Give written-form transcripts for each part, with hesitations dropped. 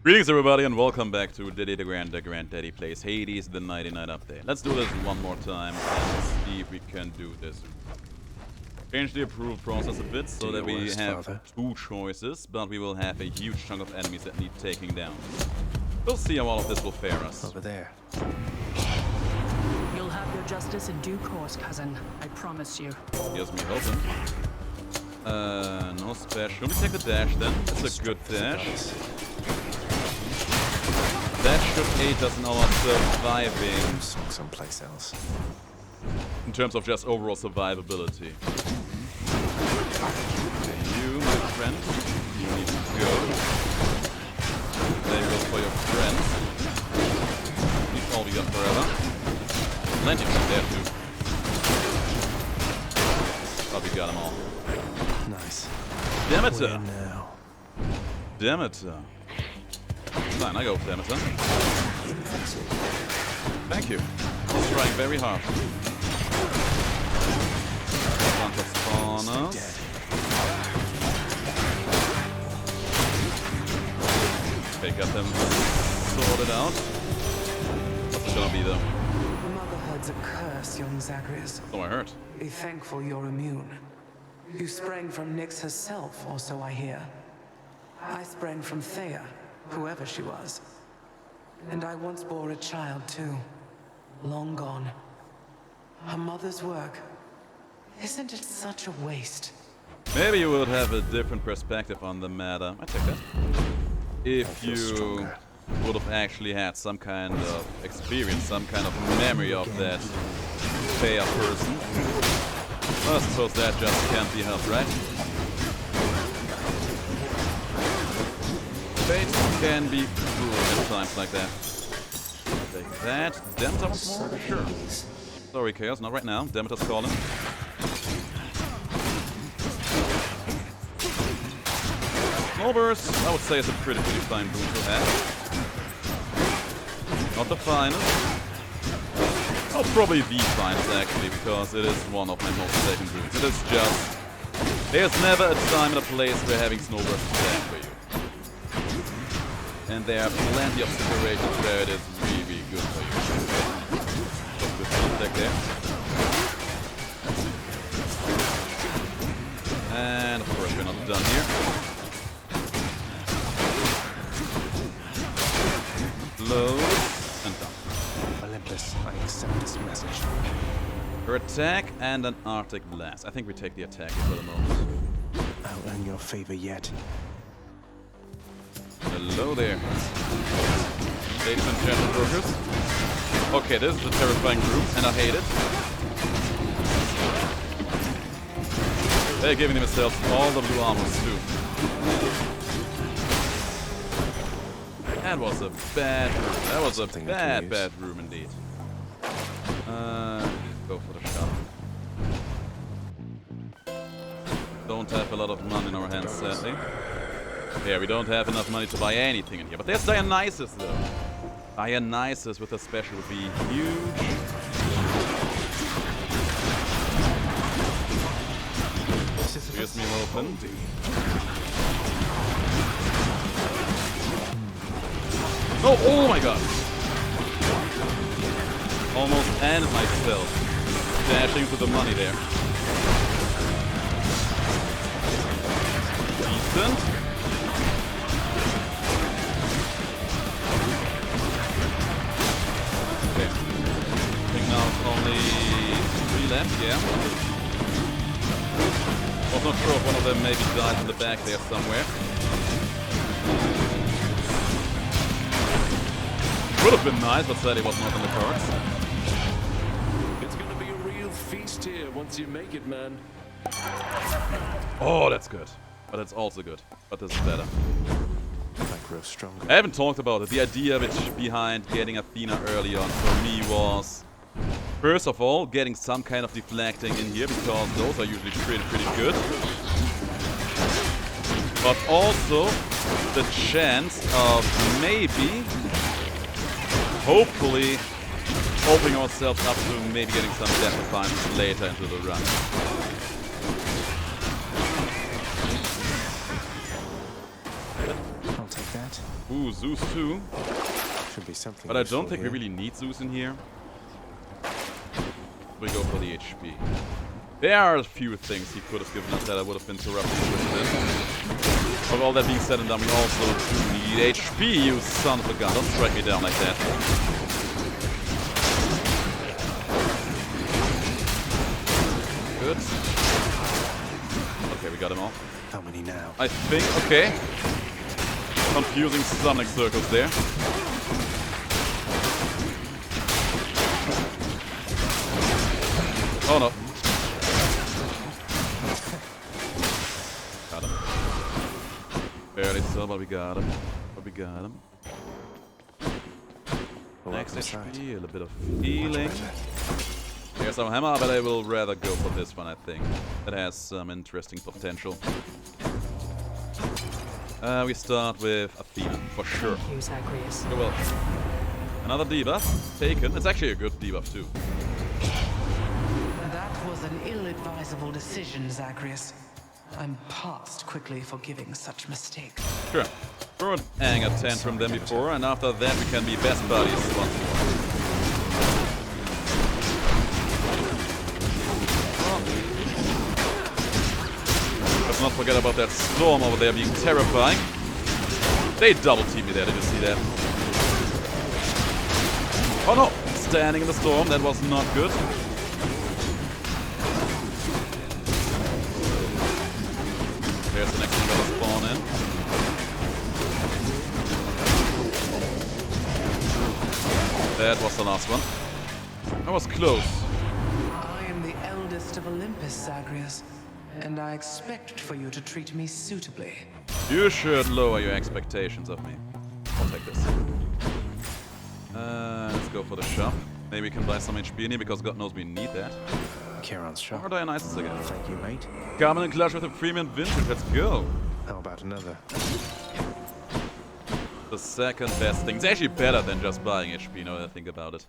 Greetings everybody and welcome back to DeGrand. DeGrand Daddy plays Hades, the Nighty Night update. Let's do this one more time and see if we can do this. Change the approval process a bit so that we have two choices, but we will have a huge chunk of enemies that need taking down. We'll see how all of this will fare us. Over there. You'll have your justice in due course, cousin. I promise you. Here's me hoping. No special. Let me take the dash then. That's a good dash. That should aid us in our surviving. Someplace else. In terms of just overall survivability. You, my friend, you need to go. There you go for your friends. These all we got forever. Plenty of them there too. Oh, we got them all. Nice. Demeter! Now? Demeter. Fine, I go with Demeter. Thank you. He's trying very hard. Bunch of spawners. Okay, got them sorted out. What's it gonna be though? The Motherhood's a curse, young Zagreus. So I heard. Be thankful you're immune. You sprang from Nyx herself, or so I hear. I sprang from Thea, whoever she was. And I once bore a child too. Long gone. Her mother's work. Isn't it such a waste? Maybe you would have a different perspective on the matter. I take that. If you would have actually had some kind of experience, some kind of memory of that fair person. Well, I suppose that just can't be helped, right? Fate can be cruel at times like that. Take that. Demeter once more? Sure. Sorry, Chaos, not right now. Demeter's calling. Snowburst, I would say, is a pretty fine boon to have. Not the finest. Oh, probably the finest, actually, because it is one of my most taken boons. It is just... There's never a time and a place where having Snowburst is bad for you. And there are plenty of situations where it is really good for you. So good contact there. And of course we're not done here. Close and done. Olympus, I accept this message. Her attack and an Arctic Blast. I think we take the attack for the moment. I'll earn your favor yet. Hello there. Ladies and gentlemen. Okay, this is a terrifying room, and I hate it. They're giving themselves all the blue armors too. That was a bad room. That was a bad room indeed. Go for the shot. Don't have a lot of money in our hands, sadly. Yeah, we don't have enough money to buy anything in here. But there's Dionysus, though. Dionysus with a special would be huge. Here's me open. Oh my god! Almost ended myself. Dashing to the money there. Decent. Only 3 left, yeah. Was not sure if one of them maybe died in the back there somewhere. Would have been nice, but sadly was not in the cards. It's gonna be a real feast here once you make it, man. Oh, that's good. But that's also good. But this is better. I grow stronger. I haven't talked about it. The idea behind getting Athena early on for me was... First of all, getting some kind of deflecting in here, because those are usually pretty good. But also, the chance of maybe, hopefully, opening ourselves up to maybe getting some death defiance later into the run. I'll take that. Ooh, Zeus too. Should be something. But I useful don't think we here. really need Zeus in here. We go for the HP. There are a few things he could have given us that I would have been interrupted with. But all that being said and done, we also do need HP, you son of a gun. Don't strike me down like that. Good. Okay, we got him all. How many now? I think, okay. Confusing summoning circles there. Oh no. Got him. Barely so, but we got him. Next HP, a little bit of healing. Here's our hammer, but I will rather go for this one, I think. It has some interesting potential. We start with Athena, for sure. Thank you, Zagreus. You're welcome. Another debuff, taken. It's actually a good debuff too. That was an ill-advisable decision, Zagreus. I'm past quickly forgiving such mistakes. Sure. Throw an anger tantrum than before, and after that we can be best buddies once more. Let's not forget about that storm over there being terrifying. They double teamed me there, did you see that? Oh no! Standing in the storm, that was not good. There's the next one gonna spawn in. That was the last one. That was close. I am the eldest of Olympus, Zagreus, and I expect for you to treat me suitably. You should lower your expectations of me. I'll take this. Let's go for the shop. Maybe we can buy some HP in here because God knows we need that. Charon's shop. Or Dionysus again. Thank you, mate. Coming in clutch with a premium vintage. Let's go. How about another? The second best thing. It's actually better than just buying HP, now that I think about it.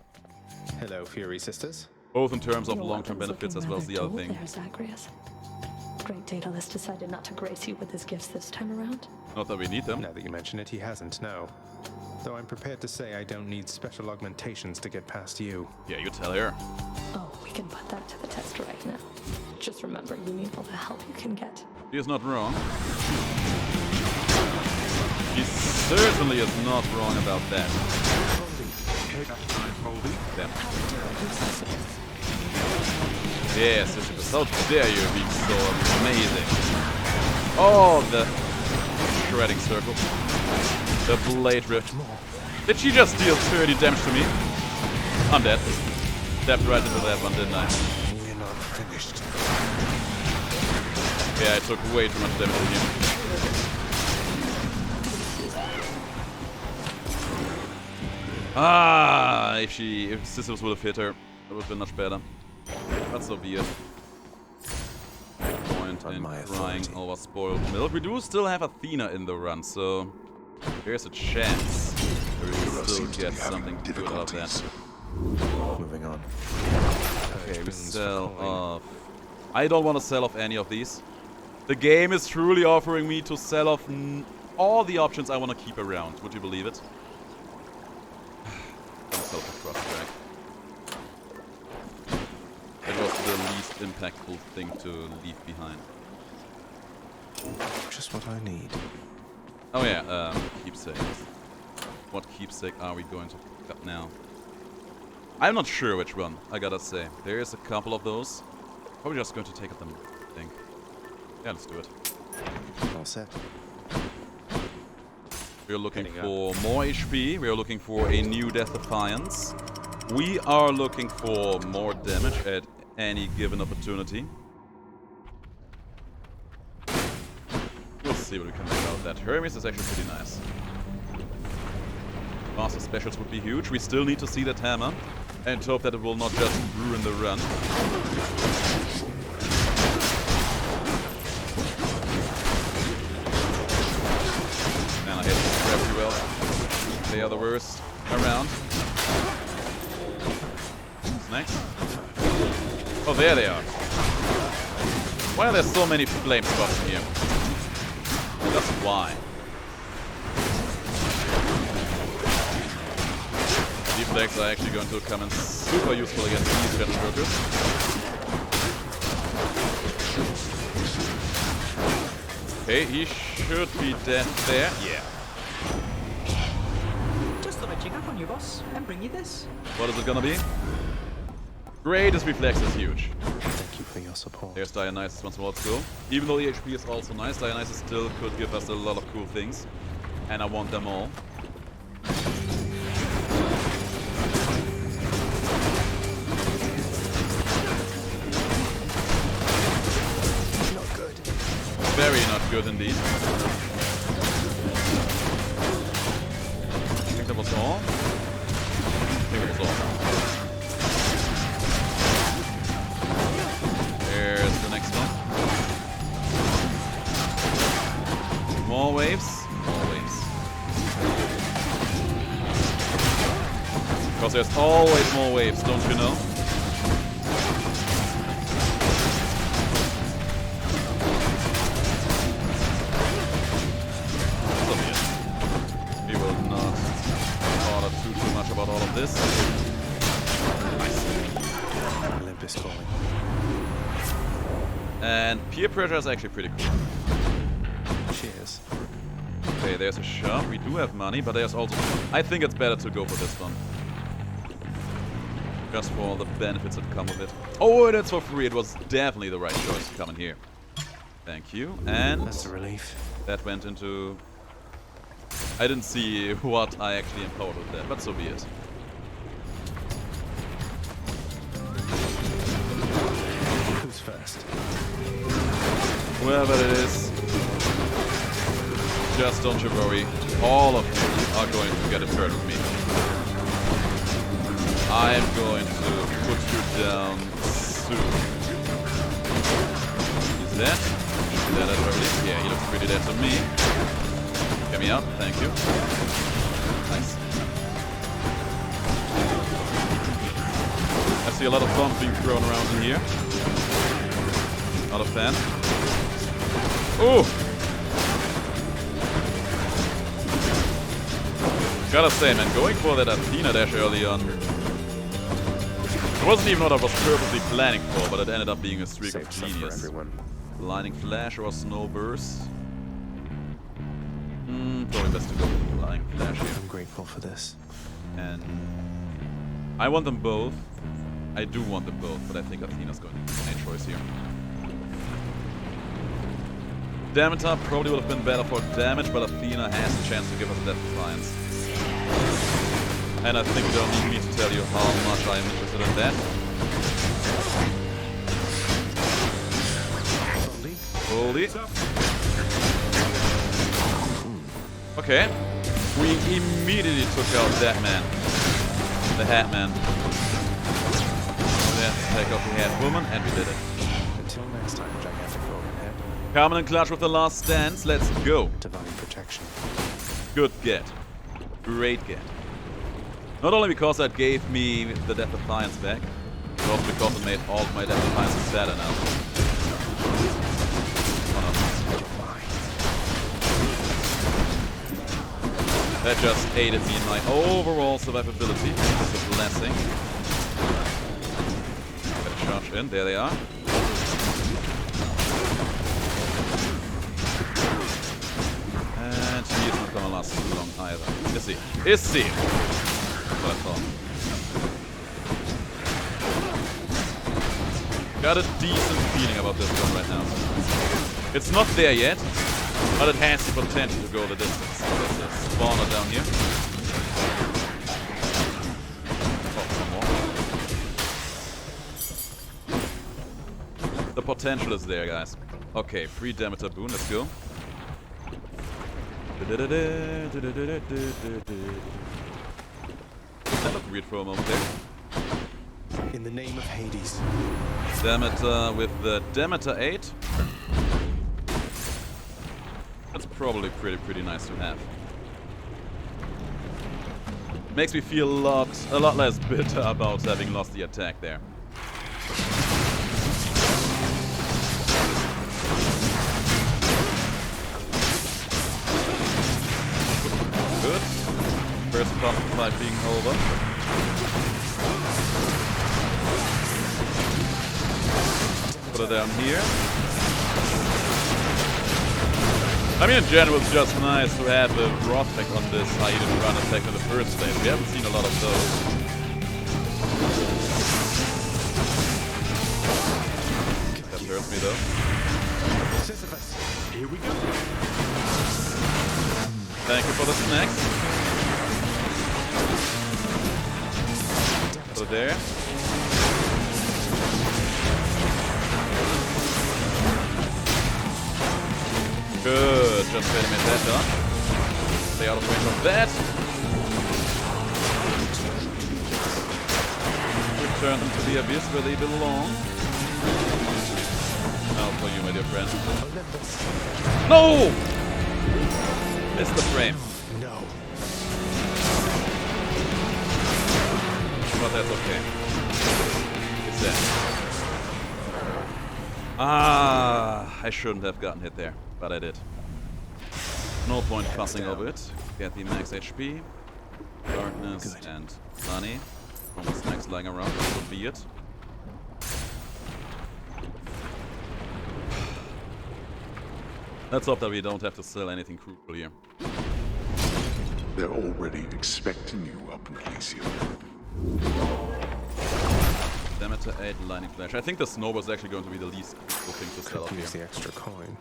Hello, Fury sisters. Both in terms of Your long-term weapon's benefits as looking well as the rather other dull thing. there, Zagreus. Great Daedalus decided not to grace you with his gifts this time around. Not that we need them. Now that you mention it, he hasn't, no. Though I'm prepared to say I don't need special augmentations to get past you. Yeah, you tell her. Oh, we can put that to the test right now. Just remember, you need all the help you can get. He is not wrong. He certainly is not wrong about that. Damn. Yes, Sisyphus, how dare you be so amazing. Oh, the shredding circle. The blade rift. Did she just deal 30 damage to me? I'm dead. Stepped right into that one, didn't I? We're not finished. Yeah, I took way too much damage from you. Ah, if Sisyphus would have hit her, it would have been much better. But so be it. No point in crying over spoiled milk. We do still have Athena in the run, so there's a chance we will still get something good out of that. Moving on. Okay, we sell off. I don't want to sell off any of these. The game is truly offering me to sell off all the options I want to keep around. Would you believe it? I'm gonna sell off the cross track. It was the least impactful thing to leave behind. Just what I need. Oh yeah, keepsakes. What keepsake are we going to pick up now? I'm not sure which one, I gotta say. There's a couple of those. Probably just going to take up them, I think. Yeah, let's do it. All set. We're looking for more HP. We're looking for a new Death Defiance. We are looking for more damage at any given opportunity. We'll see what we can make out of that. Hermes is actually pretty nice. Master specials would be huge. We still need to see that hammer and hope that it will not just ruin the run. Man, I hit this pretty well. They are the worst around. What's next? Oh, there they are. Why are there so many flame spots in here? That's why. STYX are actually going to come in super useful against these kind of workers. Okay, he should be dead there. Yeah. Just thought I'd check up on you, boss, and bring you this. What is it gonna be? Greatest reflex is huge. Thank you for your support. There's Dionysus once more, let's go. Even though the HP is also nice, Dionysus still could give us a lot of cool things. And I want them all. Not good. Very not good indeed. I think that was all. I think it was all. There's the next one. More waves. More waves. Because there's always more waves, don't you know? So be it. We will not bother too much about all of this. Nice. Olympus calling. And peer pressure is actually pretty cool. Cheers. Okay, there's a shop. We do have money, but there's also... I think it's better to go for this one. Just for all the benefits that come with it. Oh, that's for free. It was definitely the right choice to come in here. Thank you. And That's a relief. that went into... I didn't see what I actually empowered with that, but so be it. Who's first? Whoever it is, just don't you worry. All of you are going to get a turn with me. I'm going to put you down soon. He's dead. Is that already? Yeah, he looks pretty dead to me. Get me out, thank you. Nice. I see a lot of bombs being thrown around in here. Not a fan. Ooh! Gotta say, man, going for that Athena dash early on. It wasn't even what I was purposely planning for, but it ended up being a streak Save of some for genius. everyone. Blinding Flash or Snow Burst? Probably best to go with Blinding Flash here. I'm grateful for this. And I want them both. I do want them both, but I think Athena's going to be the main choice here. Demeter probably would have been better for damage, but Athena has a chance to give us Death Defiance. And I think you don't need me to tell you how much I am interested in that. Holy. Okay. We immediately took out that man. The Hat Man. Let's take out the Hat Woman, and we did it. Until next time, gigantic golden head. Carmen and Clutch with the last stance. Let's go. Divine protection. Good get. Great get. Not only because that gave me the Death Defiance back, but also because it made all of my Death Defiances better now. That just aided me in my overall survivability. It's a blessing. Gotta charge in. There they are. And he is not gonna last too long either. Is he? Is he? That's what I thought. Got a decent feeling about this one right now. It's not there yet, but it has the potential to go the distance. There's a spawner down here. Oh, some more. The potential is there, guys. Okay, free Demeter boon, let's go. That looked weird for a moment there. In the name of Hades. Demeter with the Demeter 8. That's probably pretty nice to have. Makes me feel a lot less bitter about having lost the attack there. Good. First part of the fight being over. Put it down here. I mean, in general, it's just nice to have a prospect on this hidden run attack in the first place. We haven't seen a lot of those. That hurts me though. Here we go. Thank you for the snacks. So there. Good, just gonna make that done. Stay out of range of that. Return them to the abyss where they belong. Now for you, my dear friend. No! Missed the frame. No. But that's okay. It's there. Ah, I shouldn't have gotten hit there, but I did. No point fussing over it. Get the max HP, darkness, and money. Almost snacks lying around, that would be it. Let's hope that we don't have to sell anything crucial here. They're already expecting you up in ELYSIUM. Demeter 8, Lightning Flash. I think the Snowball is actually going to be the least crucial thing to sell up Could here. use the extra coin.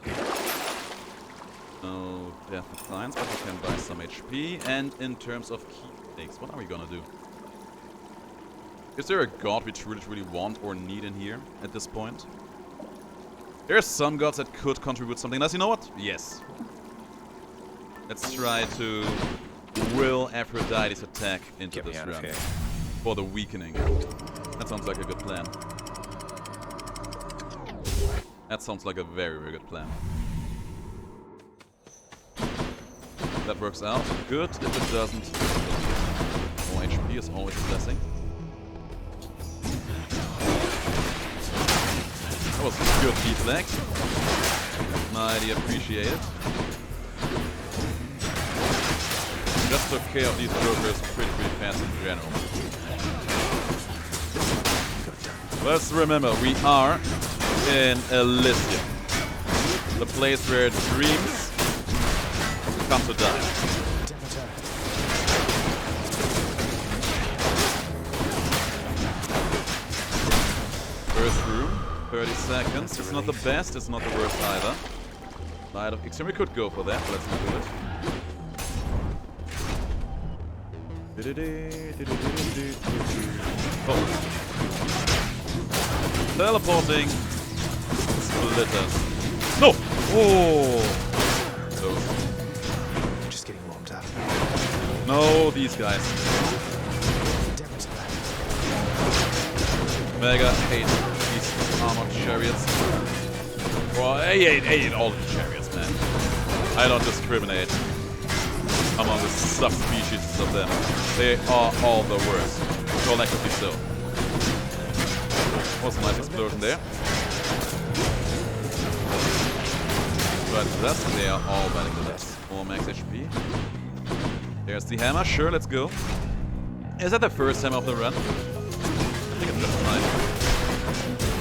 No Death of Science, but we can buy some HP. And in terms of keepsakes, what are we gonna do? Is there a god we truly want or need in here at this point? There's some gods that could contribute something nice. You know what? Yes. Let's try to will Aphrodite's attack into Get me this out of run here. for the weakening. That sounds like a good plan. That sounds like a very good plan. That works out. Good. If it doesn't, more HP is always a blessing. That was a good deflect. Mighty appreciated. Just took care of these brokers pretty fast in general. Let's remember, we are in ELYSIUM, the place where dreams come to die. First room, 30 seconds. It's not the best, it's not the worst either. Light of Extreme, we could go for that, but let's not do it. Oh. Teleporting. Splitters. No! Oh! So. Just getting warmed up. No, these guys. Mega hate these armored chariots. Well, I hate all the chariots, man. I don't discriminate among the subspecies of them. They are all the worst. Collectively so. Was a nice explosion there. But that's they are all batting the left. More max HP. There's the hammer. Sure, let's go. Is that the first hammer of the run? I think it's just fine.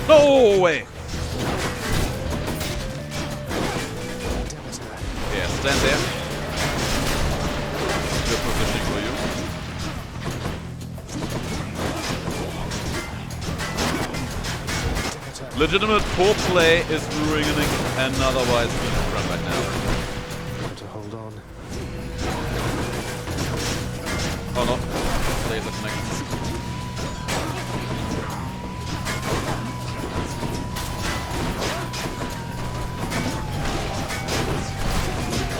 No way! Yeah, stand there. Good positioning for you. Legitimate poor play is ruining an otherwise decent run right now. Got to hold on. Oh no. Laser connections.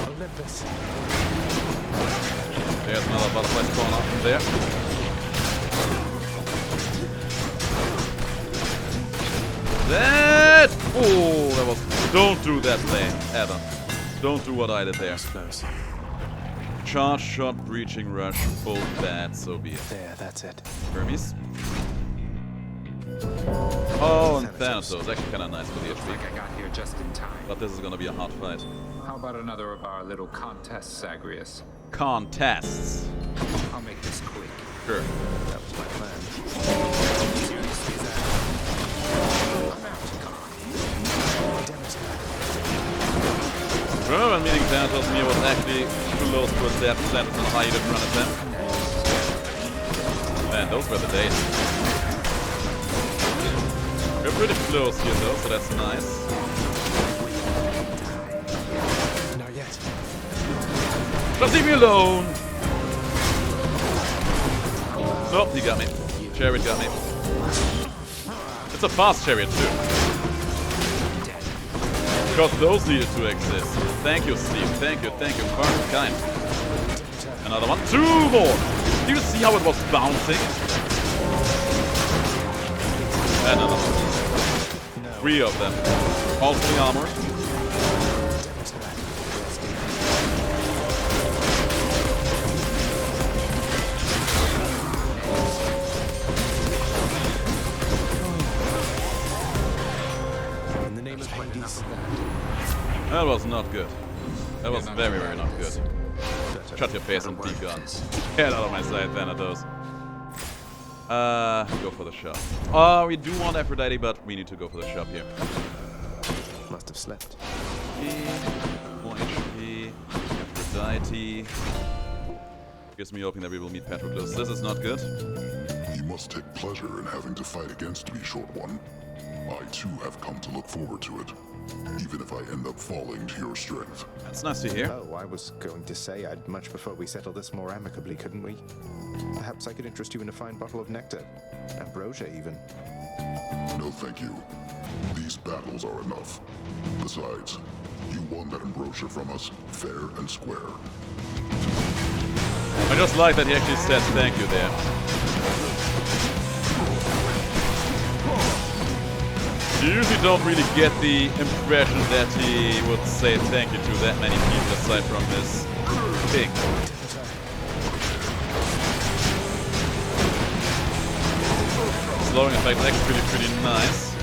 Olympus. There's another butterfly spawn up there. That! Oh, that was... Don't do that play, Adam. Don't do what I did there. Close. Charge shot, breaching rush, full bad, so be it. There, that's it. Hermes. Oh, and Thanatos. Actually kind of nice for the HP. I got here just in time. But this is gonna be a hard fight. How about another of our little contests, Zagreus? Contests. Sure. That was my plan. Remember when meeting Thanatos, Mia was actually too low for a death sentence on how you didn't run at them? Man, those were the days. We're pretty close here though, so that's nice. Not yet. Just leave me alone! Nope, he got me. Chariot got me. It's a fast chariot too. Because those needed to exist. Thank you, Steve. Thank you, far too kind. Another one. 2 more! Do you see how it was bouncing? And another one. 3 of them. All fully armored. In the name of Hades. That was not good. That was very, very not good. Shut your face and DeGrand. Get out of my sight, Thanatos. Go for the shop. We do want Aphrodite, but we need to go for the shop here. Must have slept. More HP. Aphrodite. Gives me hoping that we will meet Patroclus. This is not good. You must take pleasure in having to fight against me, Short One. I too have come to look forward to it, even if I end up falling to your strength. That's nice to hear. Oh, I was going to say I'd much prefer we settle this more amicably, couldn't we? Perhaps I could interest you in a fine bottle of nectar. Ambrosia, even. No, thank you. These battles are enough. Besides, you won that ambrosia from us, fair and square. I just like that he actually said thank you there. You usually don't really get the impression that he would say thank you to that many people aside from his king. Slowing effect is actually pretty nice.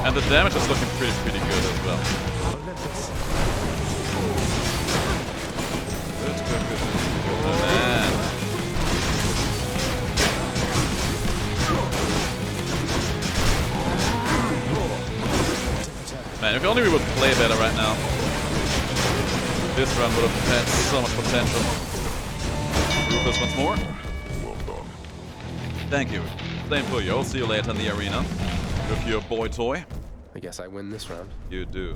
And the damage is looking pretty good as well. Good. Man. Man, if only we would play better right now. This run would have had so much potential. Rufus once more. Well done. Thank you. Same for you. I'll see you later in the arena. With your boy toy. I guess I win this round. You do.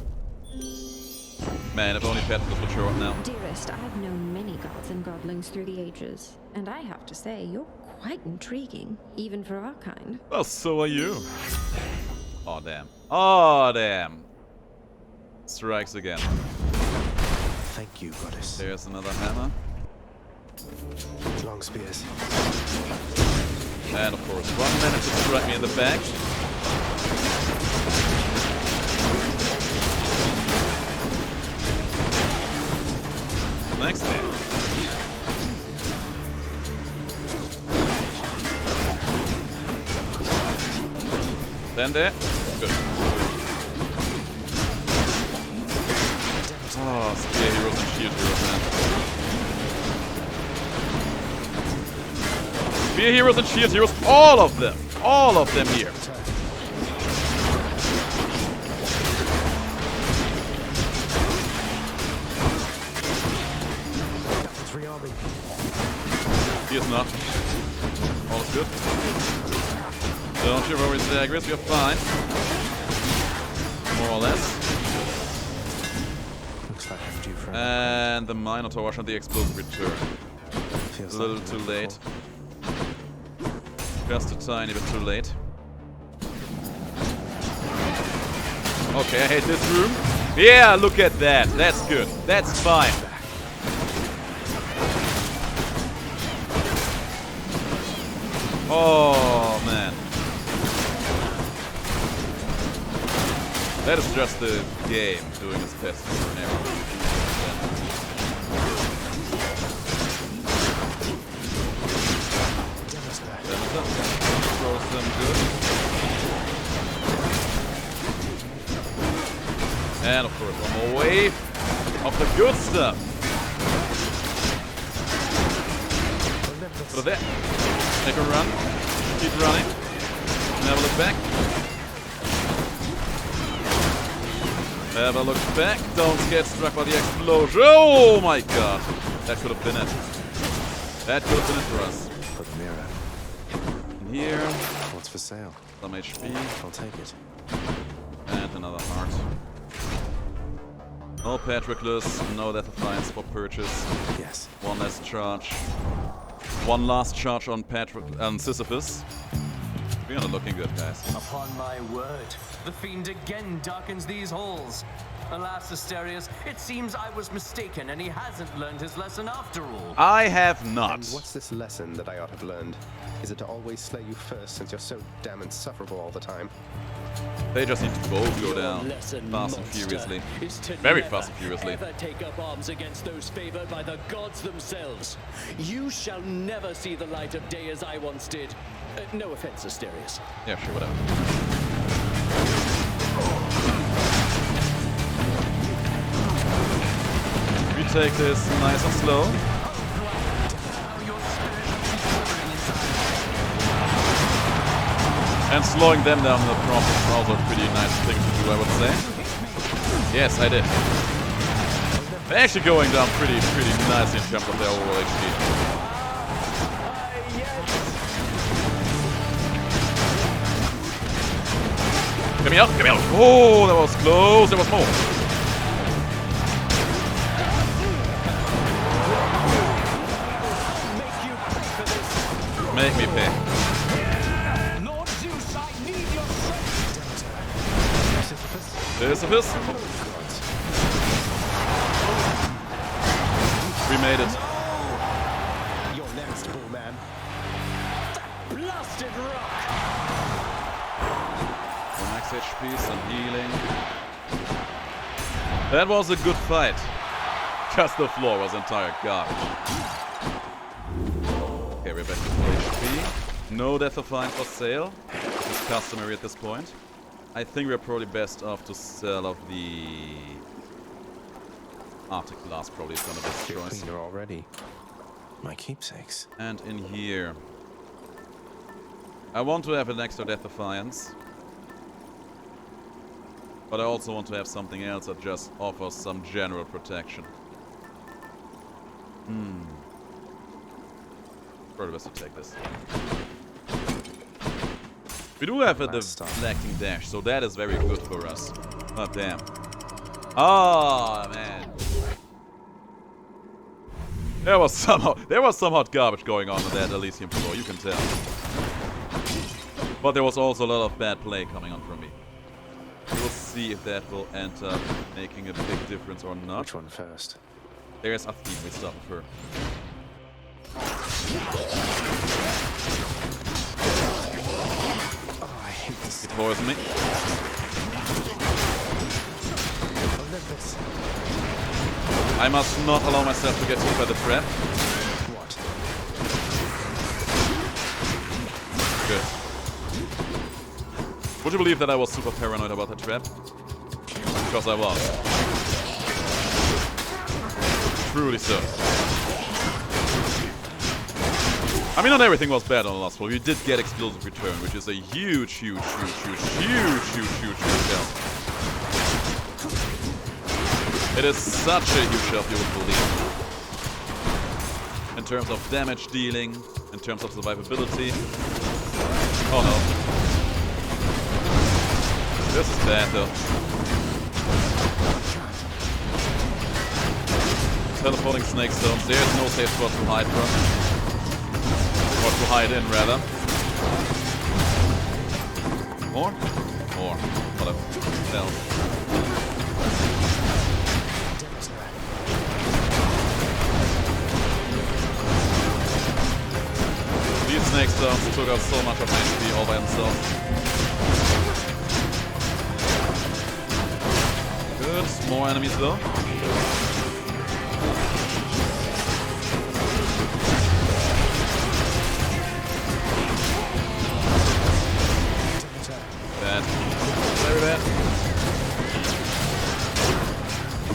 Man, if only Patroclus would show up now. Dearest, I've known many gods and godlings through the ages, and I have to say, you're quite intriguing, even for our kind. Well, so are you. Oh, damn. Oh, damn. Strikes again. Thank you, goddess. There's another hammer. Long spears. And of course, one managed to strike me in the back. Next hit. Then there. Good. Oh, spear heroes and shield heroes, man. Spear heroes and shield heroes, all of them! All of them here. He is not. All is good. Don't you worry, Zagreus, you're fine. More or less. Looks like I'm due for And the Minotaur and the explosive return. Feels A little like too I'm late. full. Just a tiny bit too late. Okay, I hate this room. Yeah, look at that. That's good. That's fine. Oh, man. That is just the game doing its best for an arrow. Throws them good. And of course, one more wave of the good stuff. Put it there. Make a run. Keep running. Never look back. Never look back. Don't get struck by the explosion. Oh my god. That could have been it. That could have been it for us. Put the mirror. And here, What's for sale? some HP. I'll take it. And another heart. No Patroclus, no Death Defiance for purchase. Yes. One less charge. One last charge on Sisyphus. We are not looking good, guys. Upon my word, the fiend again darkens these halls. Alas, Asterius, it seems I was mistaken and he hasn't learned his lesson after all. I have not. And what's this lesson that I ought to have learned? Is it to always slay you first since you're so damn insufferable all the time? They just need to both go down fast and furiously. Very fast and furiously. Ever take up arms against those favored by the gods themselves. You shall never see the light of day as I once did. No offense, Asterius. Yeah, sure, whatever. We take this nice and slow. And slowing them down in the process is also a pretty nice thing to do, I would say. Yes, I did. They're actually going down pretty nicely in terms of their overall HP. Get me out, get me out! Oh, that was close, there was more. Make me pay. Lord Zeus, I need your strength. Sisyphus? We made it. You're next, bull man. Blasted rock. Max HP, some healing. That was a good fight. Just the floor was entire garbage. Okay, we're back to full HP. No Death Defiance for sale. This is customary at this point. I think we're probably best off to sell off the Arctic Glass, probably is gonna be the choice. Cleaner already. My keepsakes. And in here, I want to have an extra Death Defiance. But I also want to have something else that just offers some general protection. Probably best to take this. We do have a deflecting dash, so that is very good for us. Oh, damn. Oh, man. There was some hot garbage going on that Elysium floor, you can tell. But there was also a lot of bad play coming on from me. We'll see if that will end up making a big difference or not. Which one first? There's Athene, we start with her. Oh, I hate this. It poisoned me. Olympus. I must not allow myself to get hit by the trap. What? Good. Would you believe that I was super paranoid about the trap? Because I was. Truly so. I mean, not everything was bad on the last floor. We did get explosive return, which is a huge help. It is such a huge help, you would believe. In terms of damage dealing, in terms of survivability. Oh no. This is bad though. Teleporting snake stones. There's no safe spot to hide from. Or to hide in, rather. More? More. Whatever. Hell. These snake stones took out so much of my HP all by themselves. Good. More enemies though. Bad. Very bad.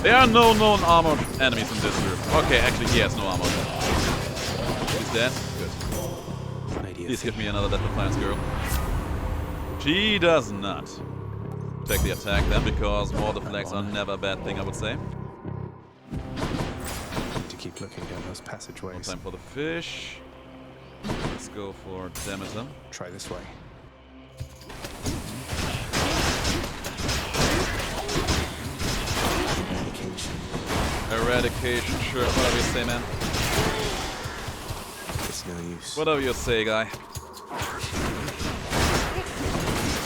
There are no known armored enemies in this group. Okay, actually he has no armor. He's dead. Good. Please give me another Death Defiance girl. She does not. Take the attack then, because more deflects are never a bad thing, I would say. Need to keep looking down those passageways. Time for the fish. Let's go for Demeter. Try this way. Eradication, sure, whatever you say, man. It's no use. Whatever you say, guy.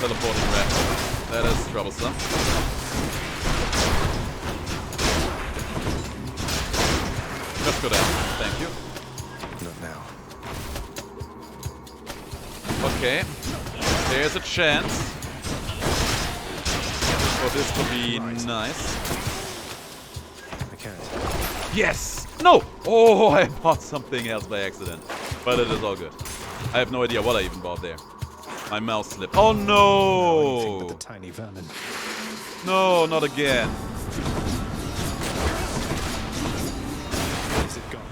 Teleporting rat. That is troublesome. Just go down. Thank you. Not now. Okay. There's a chance for this to be nice. I can't. Yes! No! Oh, I bought something else by accident. But it is all good. I have no idea what I even bought there. My mouse slipped. Oh no! But the tiny vermin. No, not again. Is it gone?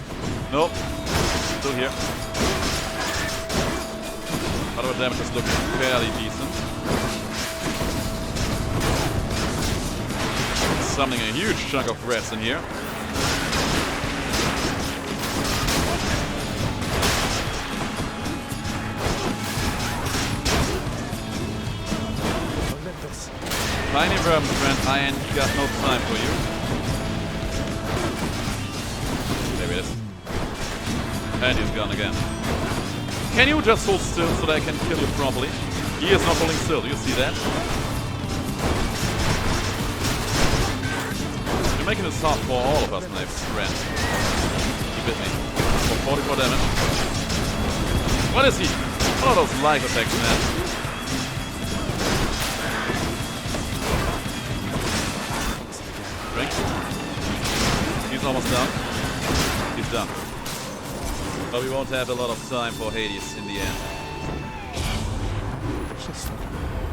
Nope. Still here. Other damage is looking fairly decent. Summoning a huge chunk of rats in here. Tiny vermin, friend, I ain't got no time for you. There it is. And he's gone again. Can you just hold still so that I can kill you properly? He is not holding still, do you see that? You're making this hard for all of us, my friend. He bit me. For 44 damage. What is he? What are those life effects, man? Drink. He's almost done. He's done. But we won't have a lot of time for Hades in the end.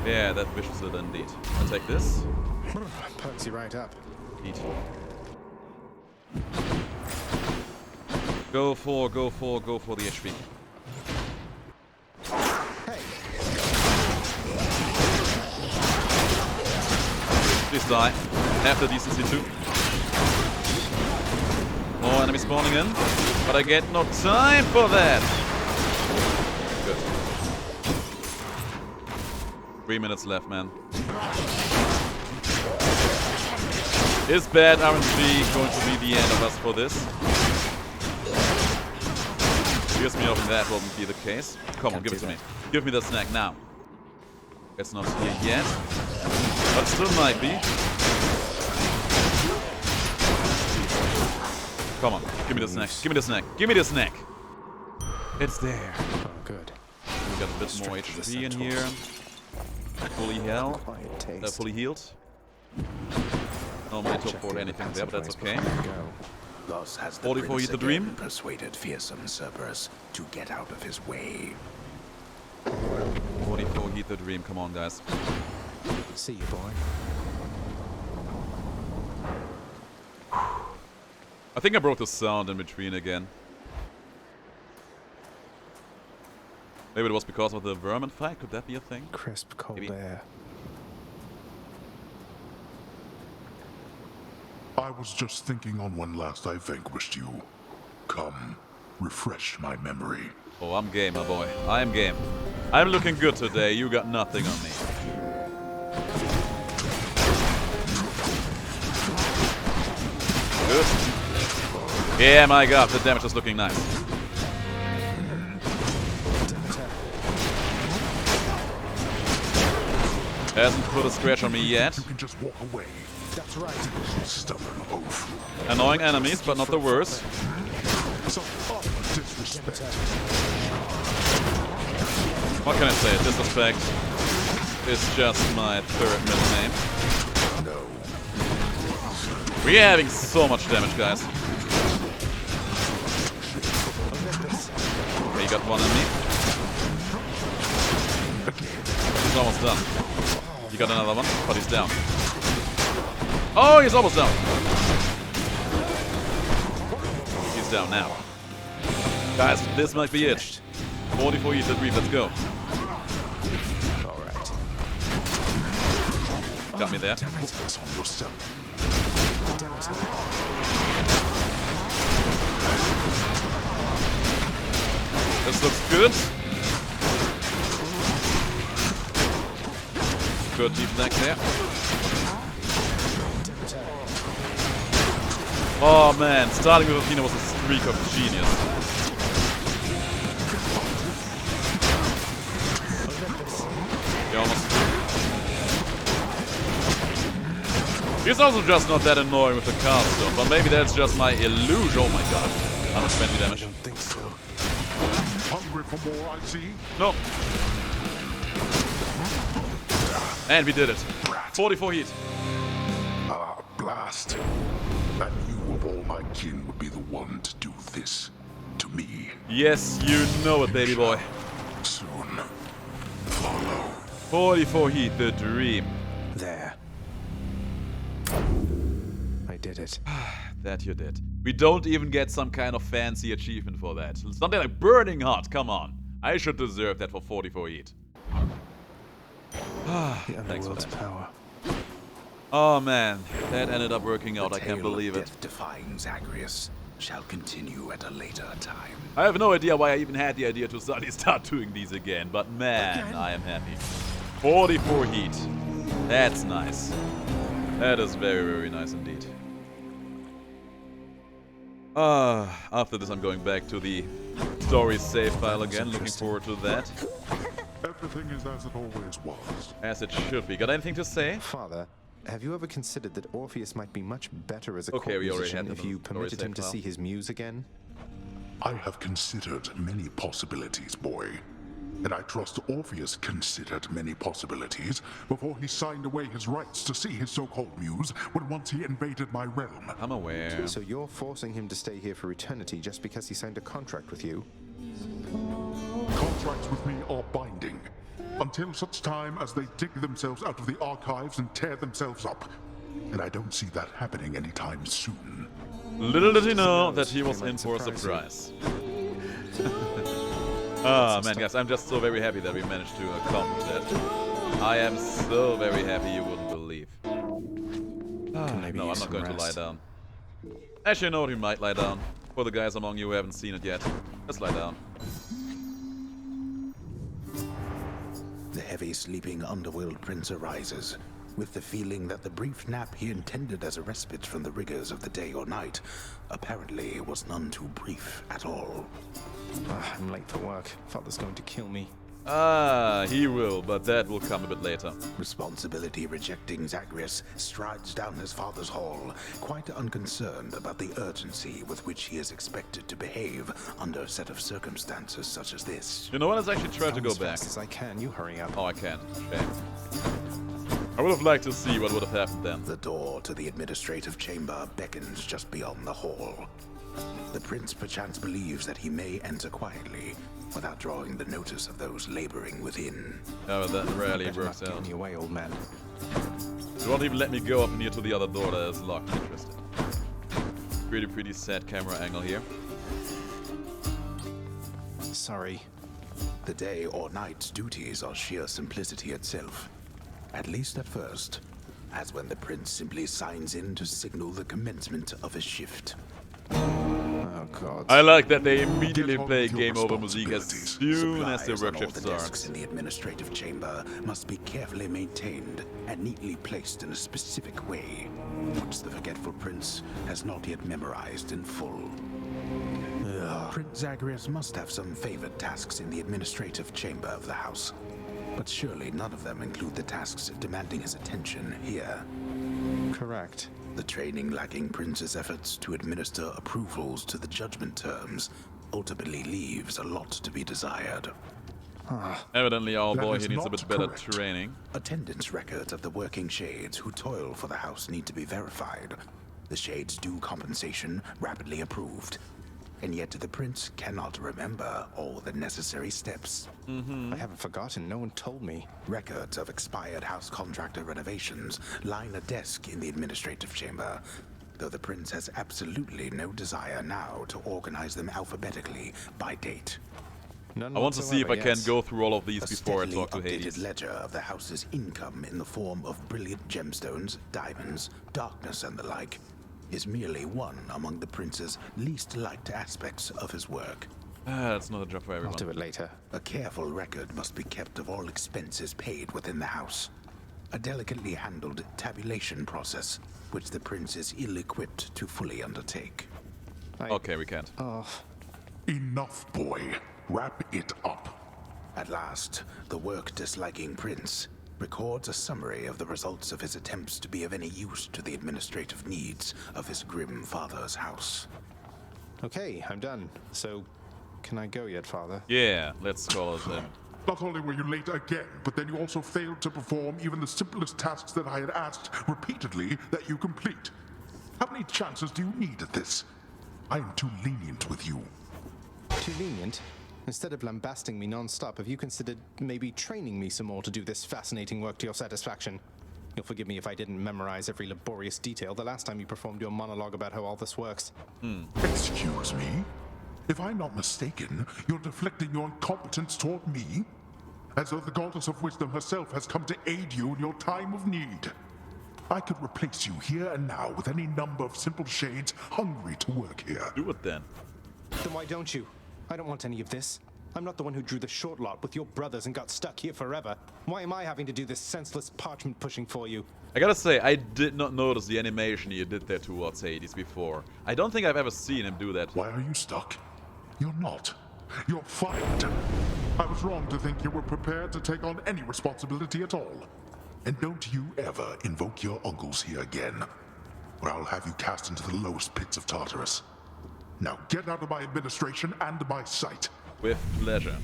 Yeah, that vicious it indeed. I'll take this. Perks you right up. Eat. Go for the HP. Hey! Please die. Have the decency too. More enemies spawning in, but I get no time for that. Good. 3 minutes left, man. Is bad RNG going to be the end of us for this? Here's me hoping that won't be the case. Come on, give it to me. Give me the snack now. It's not here yet, but still might be. Come on, give me the snack. Give me the snack. Give me the snack. It's there. Oh, good. We got a bit more HP in here. Fully healed. Fully healed. No money to afford anything there, but that's okay. Thus has the 44 prince Eat the Dream. again persuaded fearsome Cerberus to get out of his way. 44 Eat the Dream. Come on, guys. See you, boy. I think I broke the sound in between again. Maybe it was because of the vermin fight. Could that be a thing? Crisp, cold air. I was just thinking on when last I vanquished you. Come, refresh my memory. Oh, I'm game, my boy. I am game. I'm looking good today. You got nothing on me. Good. Yeah, my god, the damage is looking nice. Hasn't put a scratch on me yet. You can just walk away. That's right. Stubborn oaf. Annoying enemies, but not the worst. Some disrespect. What can I say? Disrespect is just my third middle name. No. We're having so much damage, guys. Okay, you got one on me. He's almost done. You got another one, but he's down. Oh, he's almost down. He's down now. Guys, this might be it. 44 heat, debrief, let's go. Alright. Got me there. Focus on yourself. This looks good. Good deep neck there. Oh man, starting with Athena was a streak of genius. Yeah, almost. He's also just not that annoying with the cast though, but maybe that's just my illusion. Oh my god. 120 damage. I don't think so. Hungry for more, I see? No. And we did it. 44 heat. Ah, blast. That you of all my kin would be the one to do this to me. Yes, you know it, baby boy. Soon. Follow. 44 heat, the dream. There. I did it. That you did. We don't even get some kind of fancy achievement for that. Something like burning hot, come on. I should deserve that for 44 heat. Thanks for that. Power. Oh man, that ended up working out, I can't believe it. Death-defying Zagreus shall continue at a later time. I have no idea why I even had the idea to suddenly start doing these again, but man, I am happy. 44 heat. That's nice. That is very, very nice indeed. After this I'm going back to the story save file again, looking forward to that. Everything is as it always was. As it should be. Got anything to say? Father, have you ever considered that Orpheus might be much better as a Okay, court we already musician had if the you story permitted him save to file. see his muse again? I have considered many possibilities, boy. And I trust Orpheus considered many possibilities before he signed away his rights to see his so-called muse when once he invaded my realm. I'm aware. So you're forcing him to stay here for eternity just because he signed a contract with you? Contracts with me are binding, until such time as they dig themselves out of the archives and tear themselves up. And I don't see that happening anytime soon. Little did he know that he was in for a surprise. Ah, man, guys, I'm just so very happy that we managed to accomplish that. I am so very happy you wouldn't believe. No, I'm not going to lie down. Actually, you know what, we might lie down. For the guys among you who haven't seen it yet, let's lie down. The heavy sleeping underworld prince arises, with the feeling that the brief nap he intended as a respite from the rigors of the day or night apparently was none too brief at all. I'm late for work. Father's going to kill me. He will, but that will come a bit later. Responsibility rejecting Zagreus strides down his father's hall, quite unconcerned about the urgency with which he is expected to behave under a set of circumstances such as this. You know what? Let's actually try to go back. As fast as I can. You hurry up. Oh, I can't. Shame. I would have liked to see what would have happened then. The door to the administrative chamber beckons just beyond the hall. The prince perchance believes that he may enter quietly, without drawing the notice of those laboring within. Oh, that rarely works Get out. in your way, old man. You won't even let me go up near to the other door that is locked. Interesting. Pretty sad camera angle here. Sorry. The day or night's duties are sheer simplicity itself. At least at first, as when the prince simply signs in to signal the commencement of his shift. Oh, God. I like that they immediately play game over music as soon as the Supplies on work all shift the desks starts. in the administrative chamber must be carefully maintained and neatly placed in a specific way, which the forgetful prince has not yet memorized in full. Prince Zagreus must have some favored tasks in the administrative chamber of the house, but surely none of them include the tasks demanding his attention here. Correct. The training lacking prince's efforts to administer approvals to the judgment terms ultimately leaves a lot to be desired. Evidently our That boy is here needs a not bit better correct. training. Attendance records of the working shades who toil for the house need to be verified. The shades' due compensation rapidly approved. And yet the prince cannot remember all the necessary steps. I haven't forgotten. No one told me. Records of expired house contractor renovations line a desk in the administrative chamber, though the prince has absolutely no desire now to organize them alphabetically by date. None I want to see if I whatsoever, can go through all of these A before I steadily talk to updated Hades. ledger of the house's income in the form of brilliant gemstones, diamonds, darkness, and the like is merely one among the prince's least liked aspects of his work. That's not a job for everyone. I'll do it later. A careful record must be kept of all expenses paid within the house. A delicately handled tabulation process, which the prince is ill-equipped to fully undertake. Okay, we can't. Enough, boy. Wrap it up. At last, the work-disliking prince records a summary of the results of his attempts to be of any use to the administrative needs of his grim father's house. Okay, I'm done. So, can I go yet, Father? Yeah, let's call it then. Not only were you late again, but then you also failed to perform even the simplest tasks that I had asked repeatedly that you complete. How many chances do you need at this? I am too lenient with you. Too lenient? Instead of lambasting me non-stop, have you considered maybe training me some more to do this fascinating work to your satisfaction? You'll forgive me if I didn't memorize every laborious detail the last time you performed your monologue about how all this works. Excuse me? If I'm not mistaken, you're deflecting your incompetence toward me? As though the goddess of wisdom herself has come to aid you in your time of need. I could replace you here and now with any number of simple shades hungry to work here. Do it then. Then why don't you? I don't want any of this. I'm not the one who drew the short lot with your brothers and got stuck here forever. Why am I having to do this senseless parchment pushing for you? I gotta say, I did not notice the animation you did there towards Hades before. I don't think I've ever seen him do that. Why are you stuck? You're not. You're fired. I was wrong to think you were prepared to take on any responsibility at all. And don't you ever invoke your uncles here again, or I'll have you cast into the lowest pits of Tartarus. Now get out of my administration and my sight. With pleasure.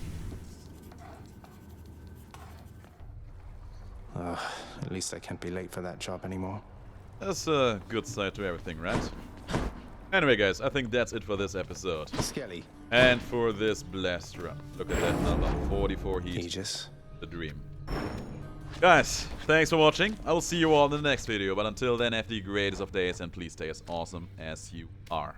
At least I can't be late for that job anymore. That's a good side to everything, right? Anyway, guys, I think that's it for this episode. Skelly. And for this blast run. Look at that number. 44 heat. Aegis. The dream. Guys, thanks for watching. I will see you all in the next video. But until then, have the greatest of days and please stay as awesome as you are.